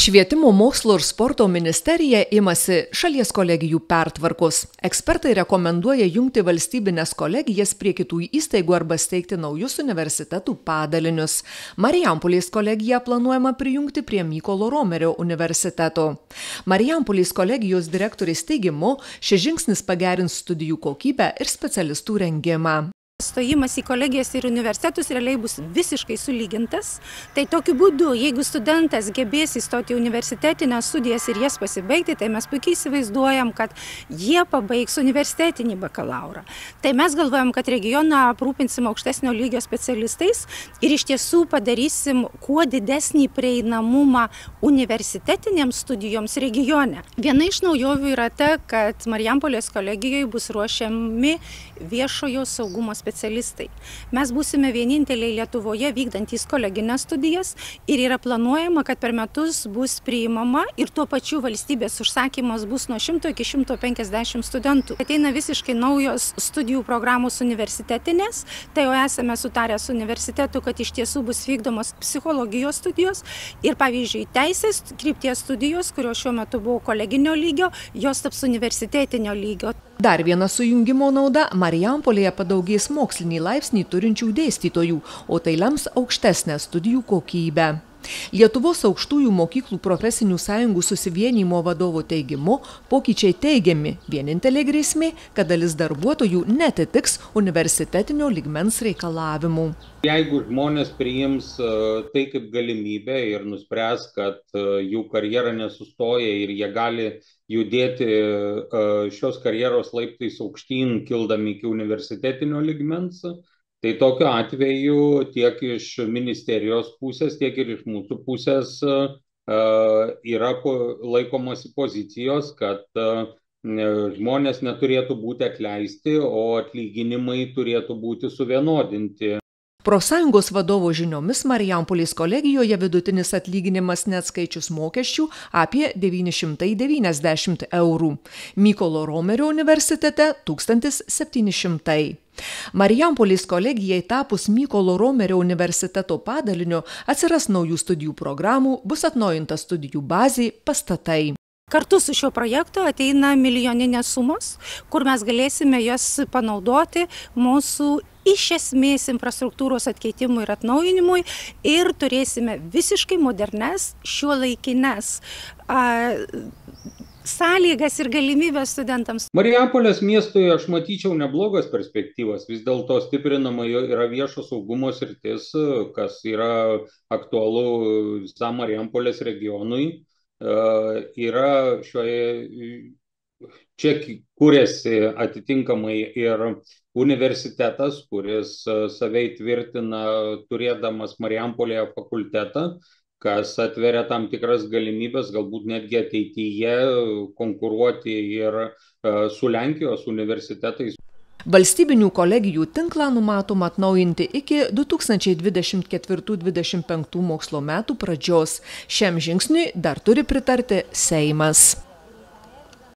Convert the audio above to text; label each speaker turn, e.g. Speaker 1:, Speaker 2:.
Speaker 1: Švietimo, mokslo ir sporto ministerija imasi šalies kolegijų pertvarkos. Ekspertai rekomenduoja jungti valstybines kolegijas prie kitų įstaigų arba steigti naujus universitetų padalinius. Marijampolės kolegiją planuojama prijungti prie Mykolo Romerio universiteto. Marijampolės kolegijos direktorės teigimu, šis žingsnis pagerins studijų kokybę ir specialistų rengimą.
Speaker 2: Stojimas į kolegijas ir universitetus realiai bus visiškai sulygintas. Tai tokiu būdu, jeigu studentas gebės įstoti į universitetinės studijas ir jas pasibaigti, tai mes puikiai įsivaizduojam, kad jie pabaigs universitetinį bakalaurą. Tai mes galvojam, kad regioną aprūpinsim aukštesnio lygio specialistais ir iš tiesų padarysim kuo didesnį prieinamumą universitetinėms studijoms regione. Viena iš naujovių yra ta, kad Marijampolės kolegijoje bus ruošiami viešojo saugumo specialistai. Mes būsime vieninteliai Lietuvoje vykdantys kolegines studijas ir yra planuojama, kad per metus bus priimama ir tuo pačiu valstybės užsakymas bus nuo 100 iki 150 studentų. Ateina visiškai naujos studijų programos universitetinės, tai jau esame sutarę su universitetu, kad iš tiesų bus vykdomos psichologijos studijos ir pavyzdžiui teisės krypties studijos, kurios šiuo metu buvo koleginio lygio, jos taps universitetinio lygio.
Speaker 1: Dar viena sujungimo nauda – Marijampolėje padaugės mokslinį laipsnį turinčių dėstytojų, o tai lems aukštesnę studijų kokybę. Lietuvos aukštųjų mokyklų profesinių sąjungų susivienijimo vadovo teigimu, pokyčiai teigiami. Vienintelė grėsmė, kad dalis darbuotojų netitiks universitetinio lygmens reikalavimų.
Speaker 3: Jeigu žmonės priims tai kaip galimybę ir nuspręs, kad jų karjera nesustoja ir jie gali judėti šios karjeros laiptais aukštyn, kildami iki universitetinio lygmens, tai tokiu atveju tiek iš ministerijos pusės, tiek ir iš mūsų pusės yra laikomasi pozicijos, kad žmonės neturėtų būti atleisti, o atlyginimai turėtų būti suvienodinti.
Speaker 1: Profsąjungos vadovo žiniomis Marijampolės kolegijoje vidutinis atlyginimas neatskaičius mokesčių apie 990 eurų. Mykolo Romerio universitete 1700. Marijampolės kolegijai tapus Mykolo Romerio universiteto padaliniu atsiras naujų studijų programų, bus atnaujinta studijų bazė, pastatai.
Speaker 2: Kartu su šiuo projektu ateina milijoninės sumos, kur mes galėsime jas panaudoti mūsų iš esmės infrastruktūros atkeitimui ir atnaujinimui ir turėsime visiškai modernes, šiuolaikines sąlygas ir galimybės studentams.
Speaker 3: Marijampolės miestui aš matyčiau neblogas perspektyvas, vis dėlto stiprinama yra viešo saugumo sritis, kas yra aktualu visam Marijampolės regionui. Čia kūrėsi atitinkamai ir universitetas, kuris save įtvirtina turėdamas Marijampolėje fakultetą, kas atveria tam tikras galimybės galbūt netgi ateityje konkuruoti ir su Lenkijos universitetais.
Speaker 1: Valstybinių kolegijų tinklą numatoma atnaujinti iki 2024-2025 mokslo metų pradžios. Šiam žingsniui dar turi pritarti Seimas.